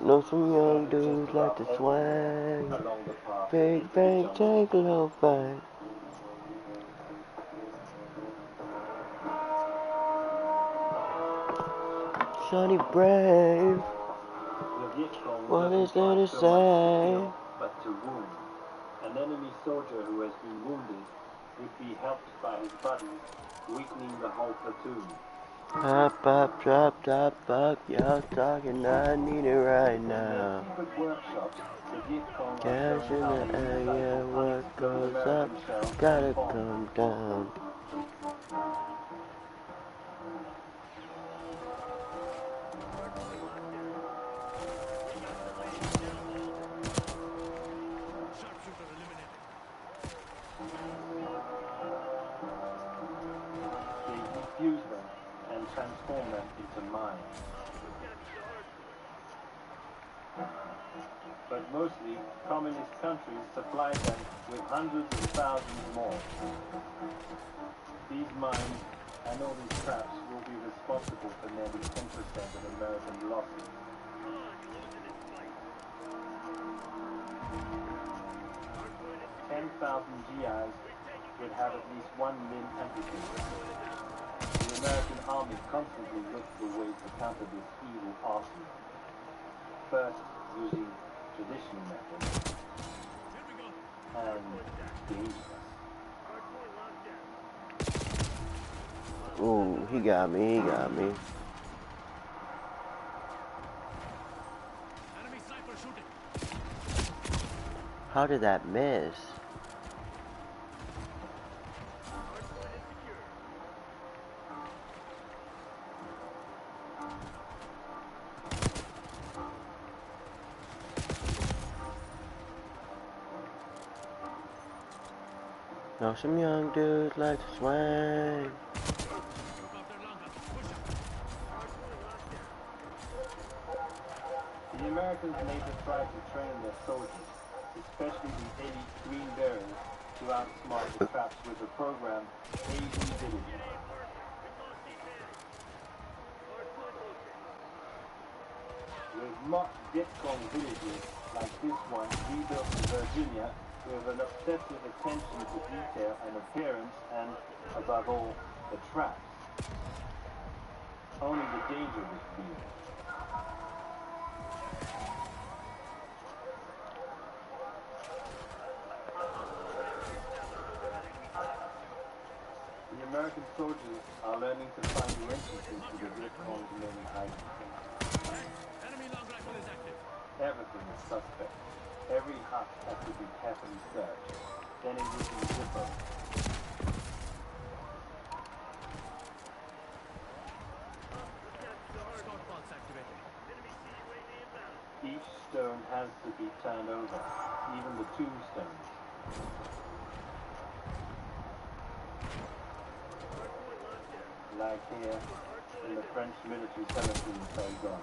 Know some young dudes like to swing. Big bang, take a little bang. Shawty brave. What is there to say? But to wound. An enemy soldier who has been wounded would be helped by his buddies, weakening the whole platoon. Pop, up, drop, top, up, y'all talking, I need it right now. Cash in the air, yeah, what goes up, gotta come down. Fuse them and transform them into mines. But mostly, communist countries supply them with hundreds of thousands more. These mines and all these traps will be responsible for nearly 10% of American losses. GIs would have at least one limb amputated. The American army constantly looks for ways to counter this evil arsenal. First, using traditional methods, and dangerous. Ooh, he got me, he got me. How did that miss? Know some young dudes like to swing. The Americans later tried to train their soldiers, especially the elite Green Berets, to outsmart the traps with the program AV Village. With mock Vietcong villages like this one rebuilt in Virginia with an obsessive attention to detail and appearance and, above all, the traps. Only the danger was real. The American soldiers are learning to find the entrances to the Vietcong's many hiding places. Everything is suspect. Every hut has to be carefully searched. Then it would be zipper. Each stone has to be turned over, even the tombstones. Like here in the French military cemetery in Saigon.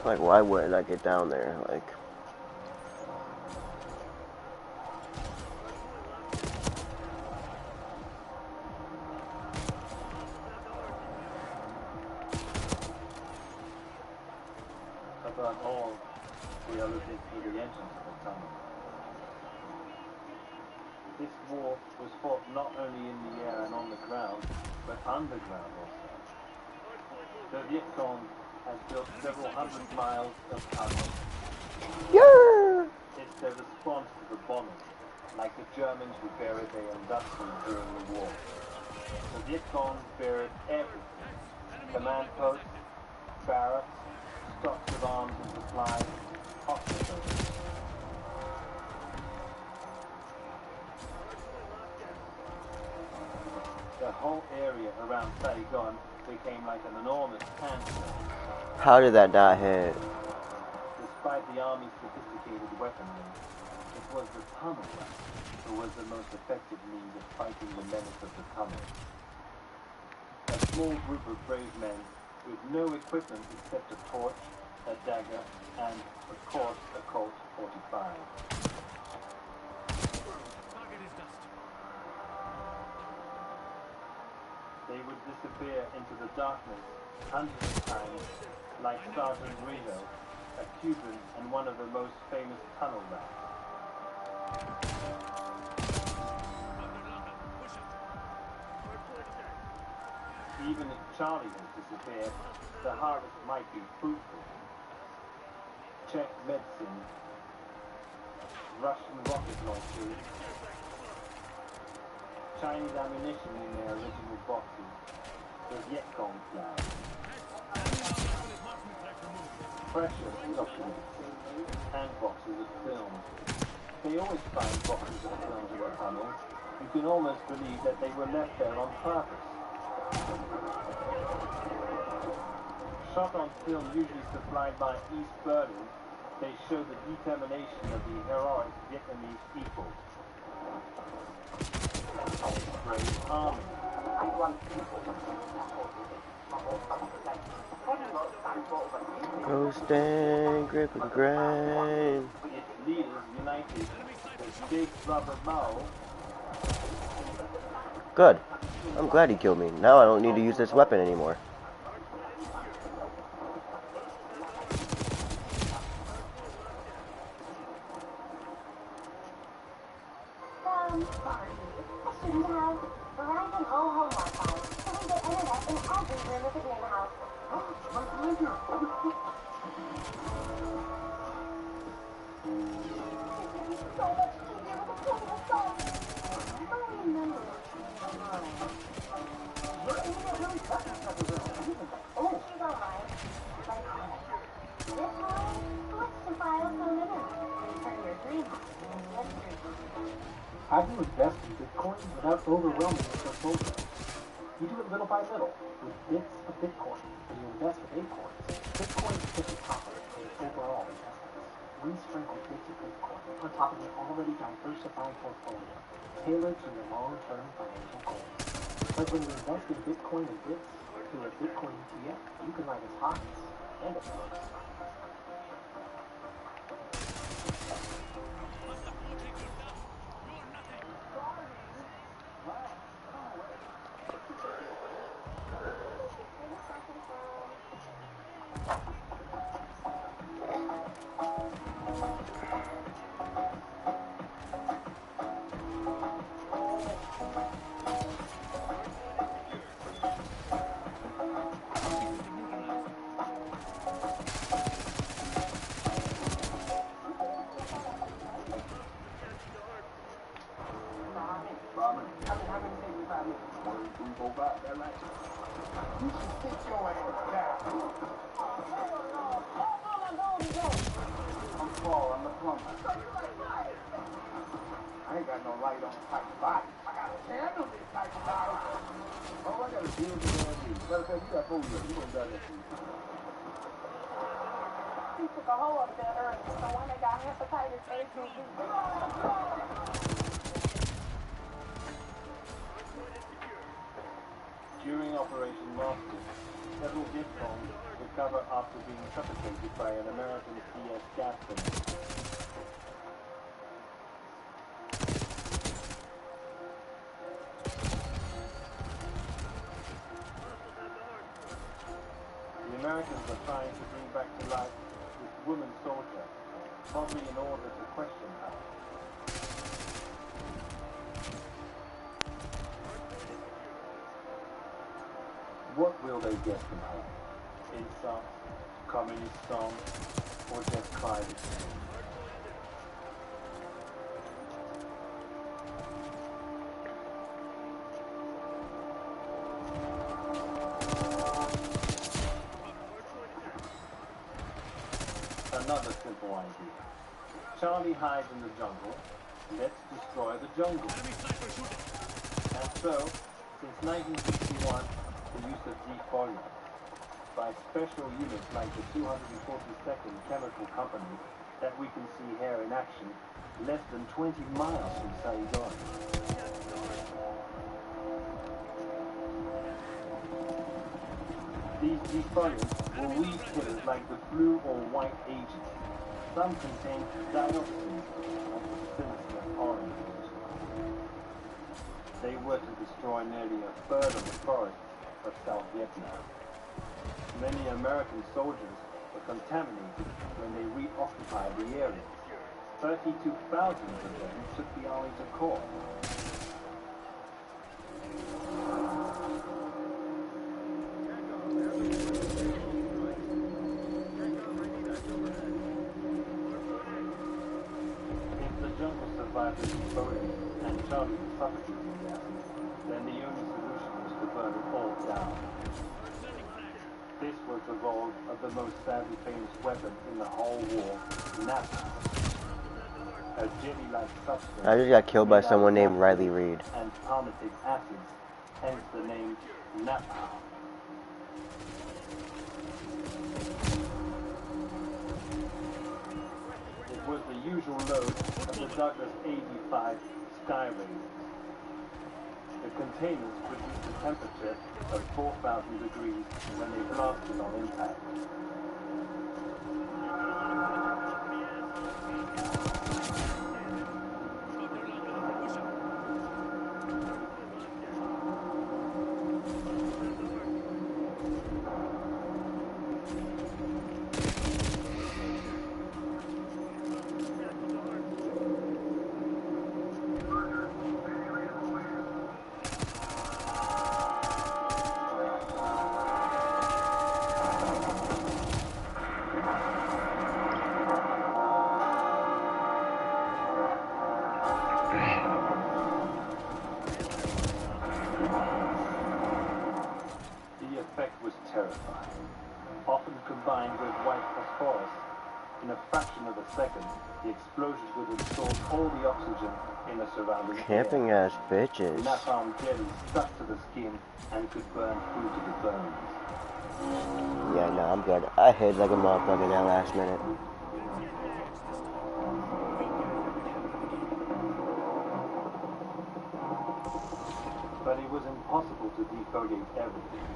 Like, why wouldn't I get down there? Like, Above all, we are looking through the entrance of the tunnel. This war was fought not only in the air and on the ground, but underground also. The Vietcong has built several hundred miles of tunnels. yeah. It's their response to the bombing, like the Germans would bury their industrials during the war. The Vietcong buried everything. Command posts, barracks, stocks of arms and supplies, hospitals. The whole area around Saigon became like an enormous cancer. How did that not hit? the Army's sophisticated weaponry, it was the tunnel rat who was the most effective means of fighting the menace of the tunnel. A small group of brave men with no equipment except a torch, a dagger, and, of course, a Colt 45. They would disappear into the darkness hundreds of times, like Sergeant Reno, a Cuban and one of the most famous tunnel rats. Even if Charlie has disappeared, the harvest might be fruitful. Czech medicine, Russian rocket launchers, Chinese ammunition in their original boxes, the Vietcong flag, precious documents, and boxes of film. They always find boxes of film in the tunnel. You can almost believe that they were left there on purpose. Shot on film usually supplied by East Berlin, they show the determination of the heroic Vietnamese people. Brave Army. Go stand, grip and grind. Its leaders united, the big rubber Mao. Good. I'm glad he killed me. Now I don't need to use this weapon anymore. How do you invest in Bitcoin without overwhelming your portfolio? You do it little by little, with bits of Bitcoin, and you invest with Acorns. Bitcoin is just a topper of your overall investments. We sprinkle bits of Bitcoin on top of an already diversified portfolio, tailored to your long-term financial goals. But when you invest in Bitcoin and bits through a Bitcoin ETF, you can ride its highs and its lows. I ain't got no light on type of body. I got a candle this type of body. Oh, I got a deal with you. Matter of fact, you got phone here. You gonna do that too. He took a hole up there earlier, so when they got hepatitis A through B. During Operation Master, several Vietcong recover after being suffocated by an American CS gas grenade. The Americans are trying to bring back to life this woman soldier, probably in order to question her. What will they get from her? Insults, communist songs, or just privacy? Another simple idea. Charlie hides in the jungle. Let's destroy the jungle. And so, since 1961, the use of deep volume. by special units like the 242nd Chemical Company that we can see here in action less than 20 miles from Saigon. These volumes were weed killers like the blue or white agent. Some contain dioxins, like the sinister orange agent. They were to destroy nearly a third of the forests of South Vietnam. Many American soldiers were contaminated when they reoccupied the area. 32,000 of them took the army to court. If the jungle survived the exposure and Charlie the suffocating gases, then the only solution was to burn it all down. This was the role of the most sadly famous weapon in the whole war, napalm. A jelly-like substance. I just got killed by someone named Riley Reid. And palmitic acids, hence the name napalm. It was the usual load of the Douglas 85 Skyraiser. The containers produced a temperature of 4,000 degrees when they blasted on impact. Terrifying. Often combined with white phosphorus, in a fraction of a second, the explosion would absorb all the oxygen in the surrounding Camping air. ass bitches. Napalm jelly stuck to the skin and could burn through to the bones. Yeah, no, I'm good. I hid like a motherfucker that last minute. But it was impossible to defoliate everything,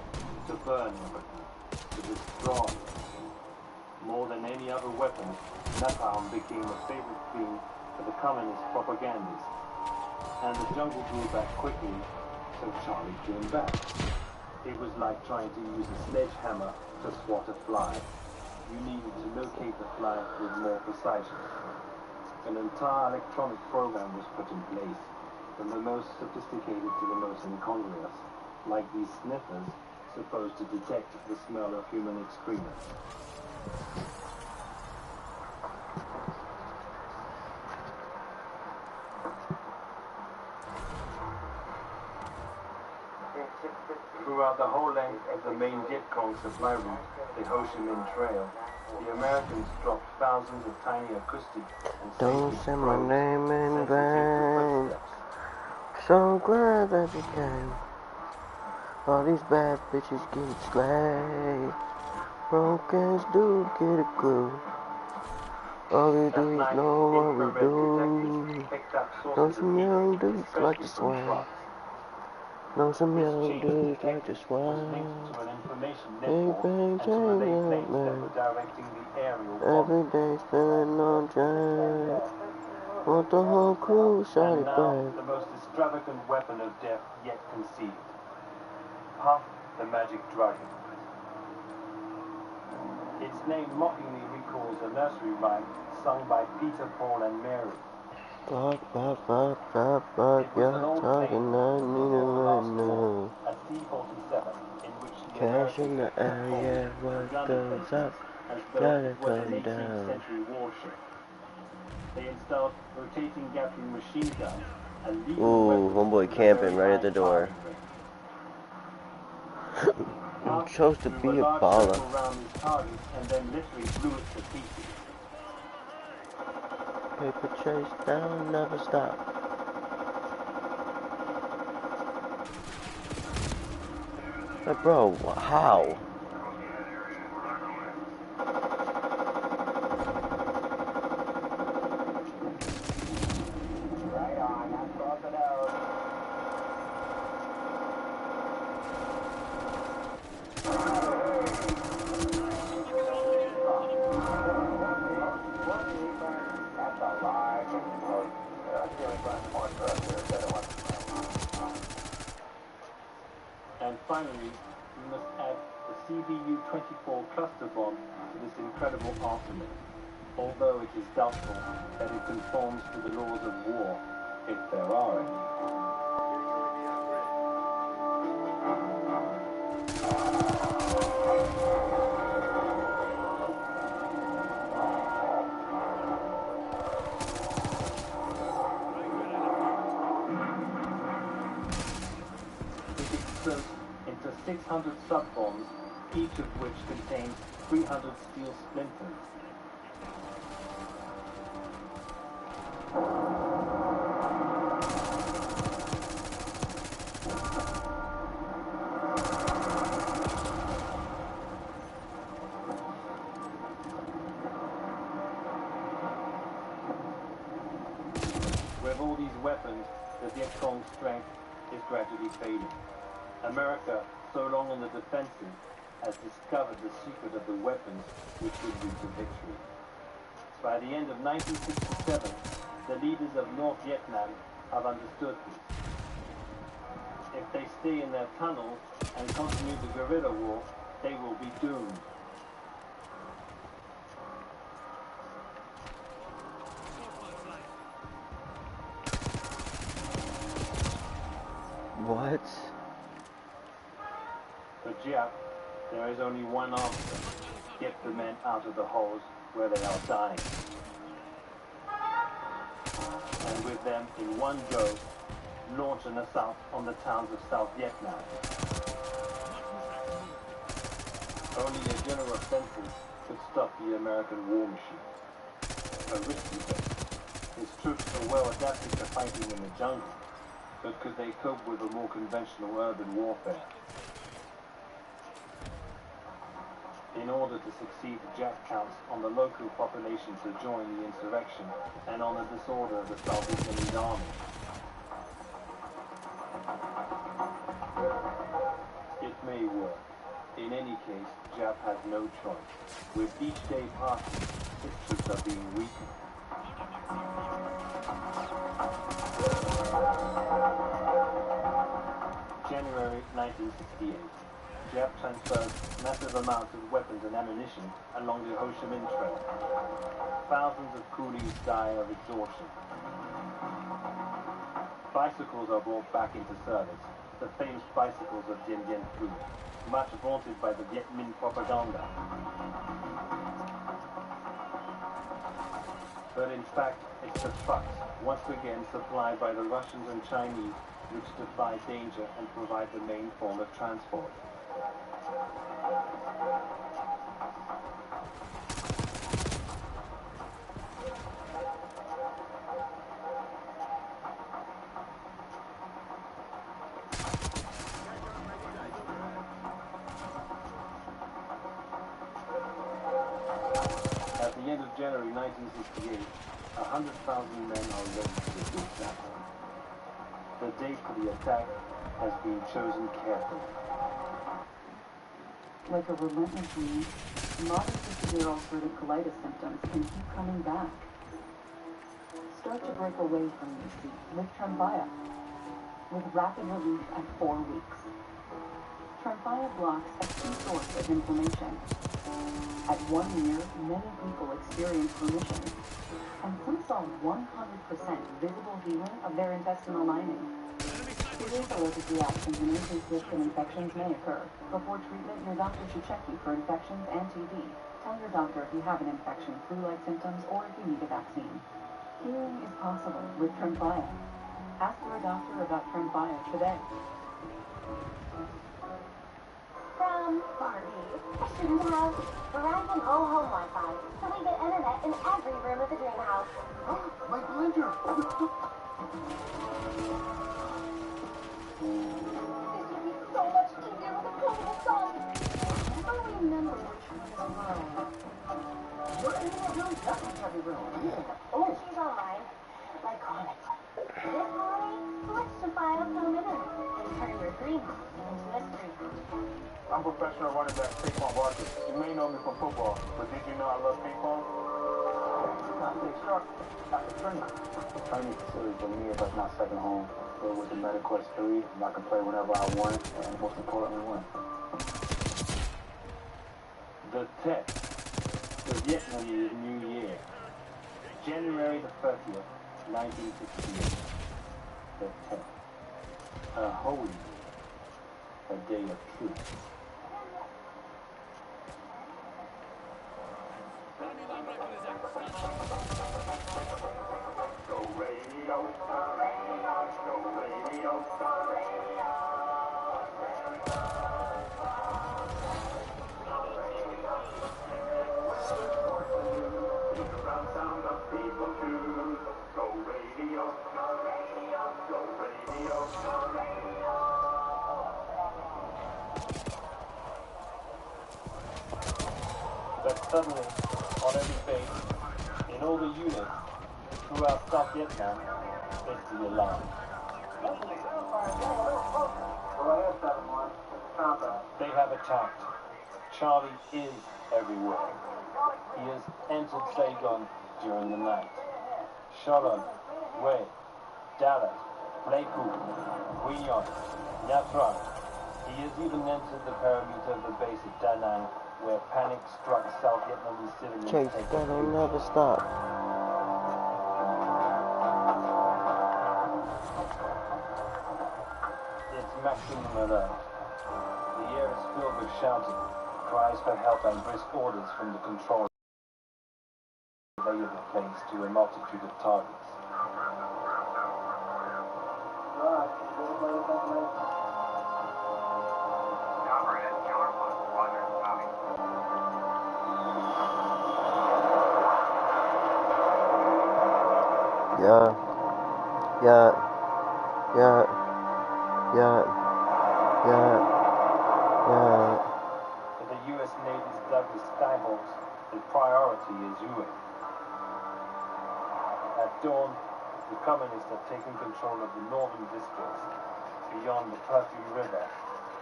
to burn everything, to destroy. More than any other weapon, napalm became a favorite theme for the communist propagandists. And the jungle grew back quickly, so Charlie came back. It was like trying to use a sledgehammer to swat a fly. You needed to locate the fly with more precision. An entire electronic program was put in place, from the most sophisticated to the most incongruous, like these sniffers supposed to detect the smell of human excrement. Throughout the whole length of the main Vietcong supply route, the Ho Chi Minh Trail, the Americans dropped thousands of tiny acoustic and Don't safety say my probes name in sensitive to vain. footsteps. So glad that you came. All these bad bitches get slayed. Broken do get a clue. All we do is know what we do. Know some young dudes like to swing. Know some young dudes like to swing. Bang bang bang man. Every day spilling on drive. Want the whole crew shot it back. The most extravagant weapon of death yet conceived. Puff the Magic Dragon. Its name mockingly recalls a nursery rhyme sung by Peter, Paul, and Mary. Fuck, you're talking, I need it right now. A C-47 in which the Cash in Americans the air, yeah, what goes up, gotta come down. century warship. They installed rotating Gatling machine guns, a lethal Ooh, weapon homeboy with a camping very right at the high door. target Chose to be a baller. around his target and then literally blew it to pieces. Paper chase down, never stop. Like, bro, how? That's a lie. That's really fun more for us here instead of one. And finally, we must add the CBU-24 cluster bomb to this incredible arsenal, although it is doubtful that it conforms to the laws of war, if there are any. It explodes into 600 sub-bombs, each of which contains 300 steel splinters. With all these weapons, the Viet Cong's strength is gradually fading. America, so long on the defensive, has discovered the secret of the weapons which would lead to victory. By the end of 1967, the leaders of North Vietnam have understood this. If they stay in their tunnels and continue the guerrilla war, they will be doomed. What? For Giap, there is only one answer. Get the men out of the holes where they are dying. And with them in one go, launch an assault on the towns of South Vietnam. Only a general offensive could stop the American war machine. A risky bet. His troops are well adapted to fighting in the jungle, but could they cope with a more conventional urban warfare? In order to succeed, Jack counts on the local population to join the insurrection and on the disorder of the South Vietnamese army. It may work. In any case, Jap has no choice. With each day passing, his troops are being weakened. January 1968. Jap transfers massive amounts of weapons and ammunition along the Ho Chi Minh Trail. Thousands of coolies die of exhaustion. Bicycles are brought back into service, the famous bicycles of Dien Bien Phu, much vaunted by the Viet Minh propaganda. But in fact, it's the trucks, once again supplied by the Russians and Chinese, which defy danger and provide the main form of transport. At the end of January 1968, 100,000 men are ready to defeat Japan. The date for the attack has been chosen carefully. Like a relentless weed, moderate to severe ulcerative colitis symptoms can keep coming back. Start to break away from your seat with Tremfya, with rapid relief at 4 weeks. Tremfya blocks a key source of inflammation. At 1 year, many people experienced remission, and some saw 100% visible healing of their intestinal lining. Serious allergic reactions and increased risk of infections may occur. Before treatment, your doctor should check you for infections and TB. Tell your doctor if you have an infection, flu-like symptoms, or if you need a vaccine. Healing is possible with Tremfya. Ask your doctor about Tremfya today. From Barbie. I shouldn't have. Verizon All Home Wi-Fi, so we get internet in every room of the dream house. My blender! This would be so much easier with a portable phone. I don't remember which one is mine. Your internet really doesn't have a room. Oh, she's online. Like comics. This morning, let's define a film internet and turn your dream house into a street house. I'm professional running back Saquon Barkley. You may know me from football, but did you know I love ping Training facility for me is like my second home. Filled with the medical history, and I can play whenever I want, and most importantly, win. The test. The Vietnamese New Year. January the 30th, 1968. The test. A holy, a day of truth. Go radio, go radio, go radio. Sound of people choose. Go radio, go radio, go radio, go radio. But suddenly, on every base, in all the units, throughout South Vietnam, it's the alarm. They have attacked. Charlie is everywhere. He has entered Saigon during the night. Sholon, Hue, Dallas, Pleiku, Quy Nhon, Nha Trang. He has even entered the perimeter of the base at Da Nang, where panic struck South Vietnamese civilians. Chase, that'll never stop. It's maximum alert. The air is filled with shouting, cries for help and brisk orders from the control lay of the place to a multitude of targets. Yeah. For the U.S. Navy's Douglas Skyhawks, the priority is Hue. At dawn, the communists have taken control of the northern districts beyond the Perfume River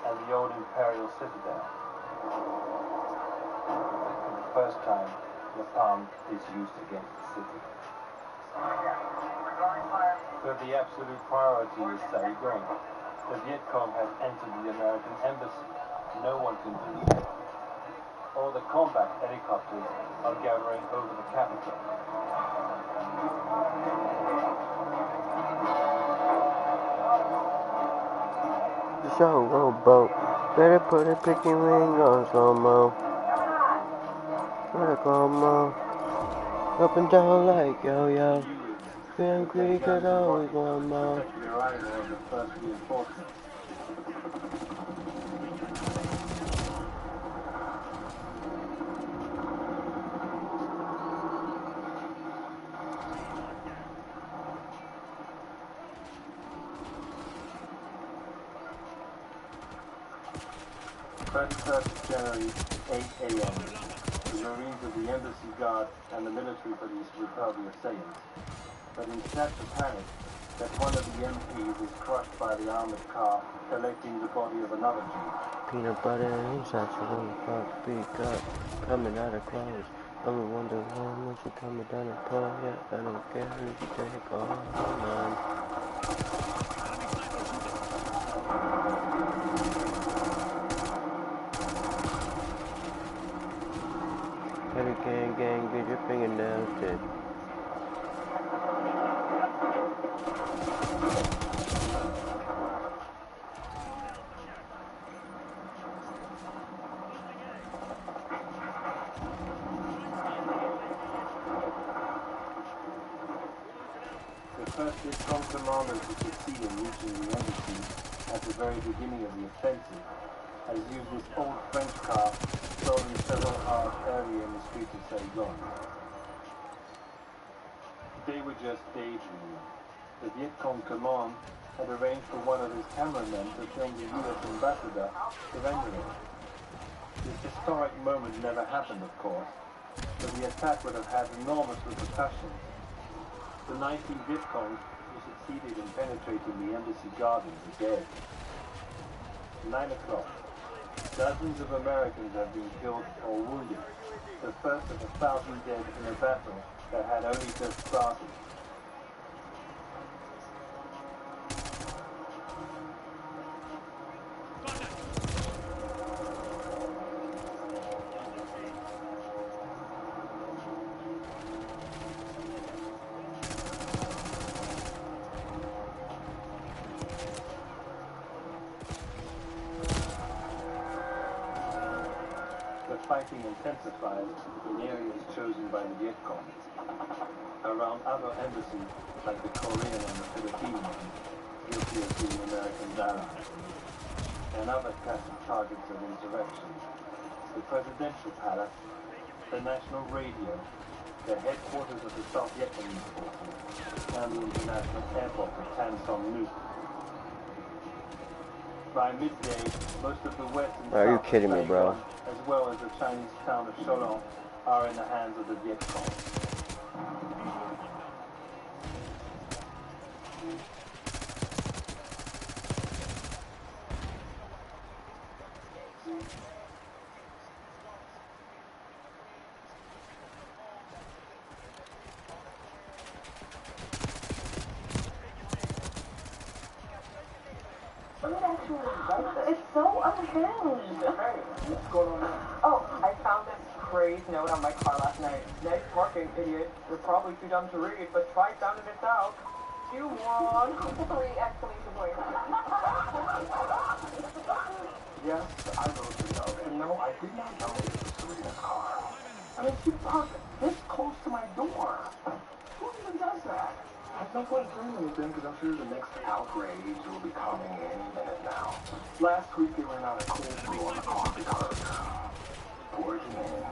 and the old imperial citadel. For the first time, napalm is used against the city. But the absolute priority is Saigon. The Viet Cong has entered the American embassy. No one can believe it. All the combat helicopters are gathering over the capital. The show rowboat. Better put a picky ring on slow mo. Better go mo. Up and down like yo yo. Feeling greedy cause I always want more. The arrival of the first reinforcements. January, 8 a.m. The Marines of the Embassy Guard and the military police repel the assailants. But in snatch of panic, that one of the MPs is crushed by the armored car, collecting the body of another Jew. Peanut butter and inside you wanna fuck big up. Coming out of clothes. Only wonder when you coming down the pole. Yeah, I don't care who you take all mine. Heavy gang, get your fingernails dead. The first Vietcong commander to succeed in reaching the embassy at the very beginning of the offensive has used this old French car stolen several hours earlier in the streets of Saigon. They were just daydreaming. The Vietcong command had arranged for one of his cameramen to film the U.S. ambassador surrendering. This historic moment never happened, of course, but the attack would have had enormous repercussions. The 19 Vietcongs who succeeded in penetrating the embassy gardens are dead. 9 o'clock. Dozens of Americans have been killed or wounded. the first of 1,000 dead in a battle that had only just started. The fighting intensified in areas chosen by the Viet Cong, around other embassies like the Korean and the Philippine ones, guilty of being American allies, and other classic targets of insurrection: the presidential palace, the national radio, the headquarters of the South Vietnamese forces, and the international airport of Tan Son Nhut. By midday, most of the west and Are you south kidding of me, bro? Saigon, as well as the Chinese town of Cholon, are in the hands of the Viet Cong. It's so unhinged. Hey, what's going on now? Oh, I found this crazy note on my car last night. Nice working, idiot. You're probably too dumb to read, but try sounding this out. You won. 3 exclamation points. Yes, I wrote the note, and no, I did not know it was Serena's car. I mean, she parked this close to my door. Who even does that? I have no point saying anything because I'm sure the next outrage will be coming any minute now. Last week they ran out of cold brew on the coffee cart. Poor Janine.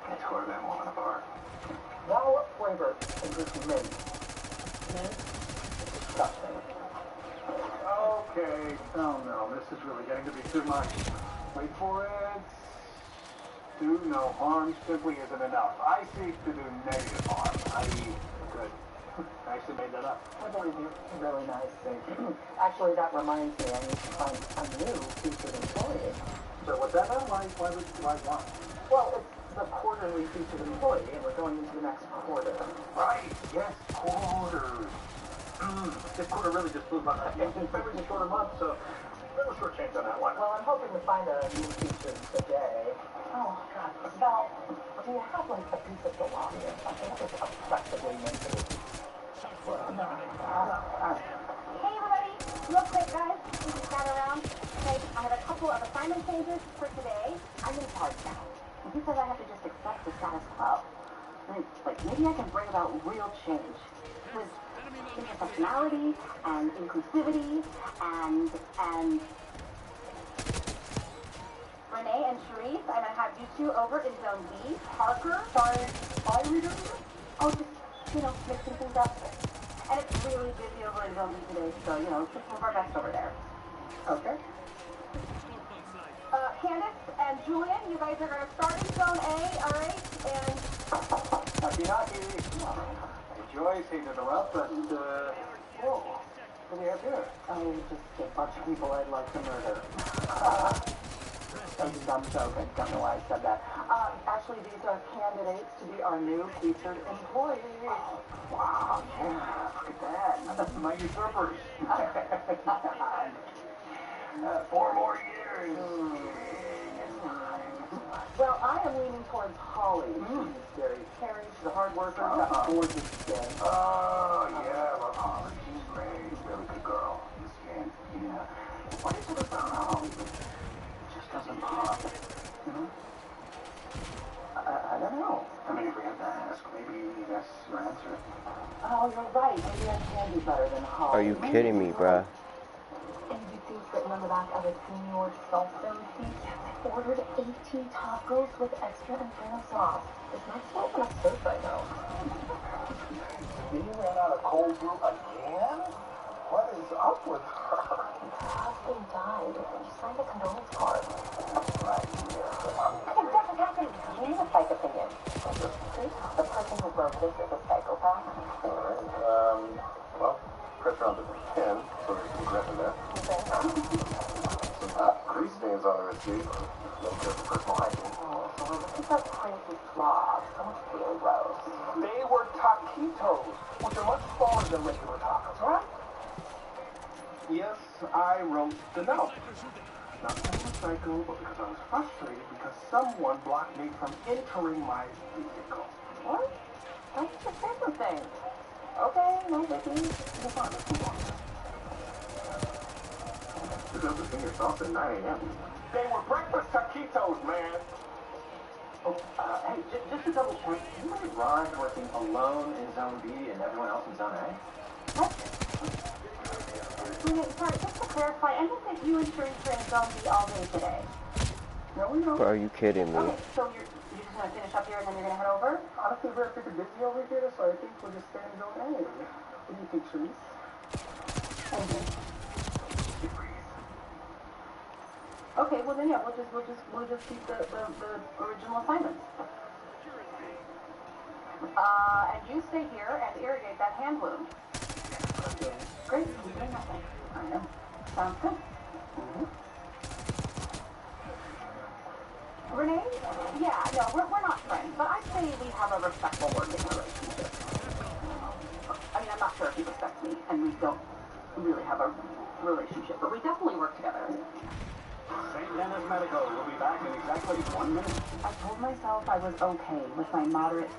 I tore that woman apart. Now what flavor is this mint? Mint? Disgusting. Okay. Oh no, this is really getting to be too much. Wait for it. Do no harm simply isn't enough. I seek to do negative harm. Good. I actually made that up. I believe you. Really nice. Actually, that reminds me, I need to find a new featured employee. So what's that now? Why want? Well, it's the quarterly featured employee, and we're going into the next quarter. Right. Yes. Quarters. This quarter really just blew by. And February's a shorter month, so a little short change on that one. Well, I'm hoping to find a new feature today. Oh, God. Val, do you have, like, a piece of salami or something that was oppressively minty? Hey everybody, real quick guys, we just got around. Okay, I have a couple of assignment changes for today. I'm in charge now. Who says I have to just accept the status quo? Like, maybe I can bring about real change with intersectionality and inclusivity and Renee and Sharif, I'm gonna have you two over in Zone B. Parker, sorry, reader. Oh, just mixing things up. And it's really busy over in Zone B today, so, just some of our best over there. Okay. Candace and Julian, you guys are going to start in Zone A, alright? And... Knocky. Joyce, hate to interrupt, but, whoa. What do we have here? Oh, just a bunch of people I'd like to murder. That was a dumb joke. I don't know why I said that. Actually, these are candidates to be our new featured employees. Wow, yeah, look at that. My usurpers. 4 more years. Well, I am leaning towards Holly. She's very caring. She's a hard worker. Got gorgeous skin. Oh, yeah, I love Holly. She's great. Really good girl. This skin, yeah. What is it about Holly that just doesn't pop? I don't know. I mean, if we had to ask, maybe that's your answer. Oh, you're right. Maybe I can do better than Holly. Are you kidding me, bruh? And you see written on the back of a senior self-film piece, I ordered 18 tacos with extra Inferno sauce. It's not so much soup, I know. You ran out of cold brew again? What is up with her? Her husband died. She signed a condolence card. Right here. Okay, what happened? You need a psych opinion. The person who wrote this is a psychopath. Alright, well, press round to 10, so there's some regret in that. Some grease stains on the receipt. No care for personal hygiene. Oh, so we're looking It's those crazy slobs. So much really gross. They were taquitos, which are much smaller than regular tacos, right? Yes, I wrote the note. Not because I'm a psycho, but because I was frustrated because someone blocked me from entering my vehicle. What? Don't you just say something? Okay, no biggie. You're fine, let's move on. You're going to sing yourself at 9 a.m. They were breakfast taquitos, man. Oh, hey, just to double check, you might Rod working alone in Zone B and everyone else in Zone A? What? Wait, sorry, just to clarify, I don't think you and Sherry are in Zone B all day today. No, we don't. Are you kidding me? Okay, so you're just going to finish up here and then you're going to head over? Honestly, we're pretty busy over here, so I think we'll just stay in Zone A. What do you think, Sharice? Okay, well then yeah, we'll just keep the original assignments. And you stay here and irrigate that hand wound. Okay. Great, you're doing nothing. I am. Sounds good. Renee? Yeah, no, we're not friends, but I'd say we have a respectful working relationship. I mean, I'm not sure if he respects me, and we don't really have a relationship, but we definitely work together. St. Dennis Medical will be back in exactly 1 minute. I told myself I was okay with my moderate.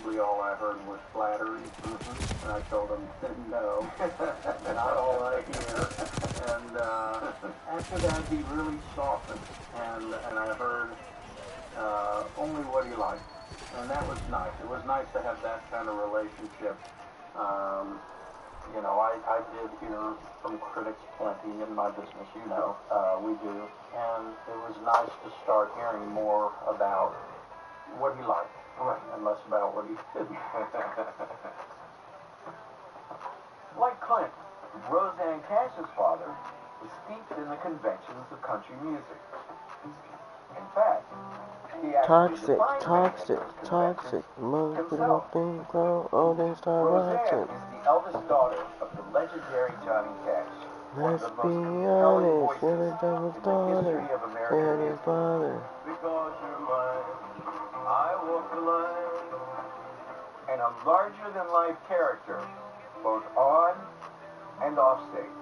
All I heard was flattery, and I told him, no, not all I hear. And after that, he really softened, and I heard only what he liked, and that was nice. It was nice to have that kind of relationship. You know, I did hear from critics plenty in my business, you know, we do, and it was nice to start hearing more about what he liked. Right, and less about what he didn't. Like Clint, Roseanne Cash's father was steeped in the conventions of country music. In fact, he actually Toxic. Most little thing grow old and start Roseanne rocking. is the eldest daughter of the legendary Johnny Cash. One of Let's the be most compelling honest, voices you're the devil's in the daughter history of American and his music. father. Because you're mine, I walk the line. And a larger-than-life character, both on and off stage.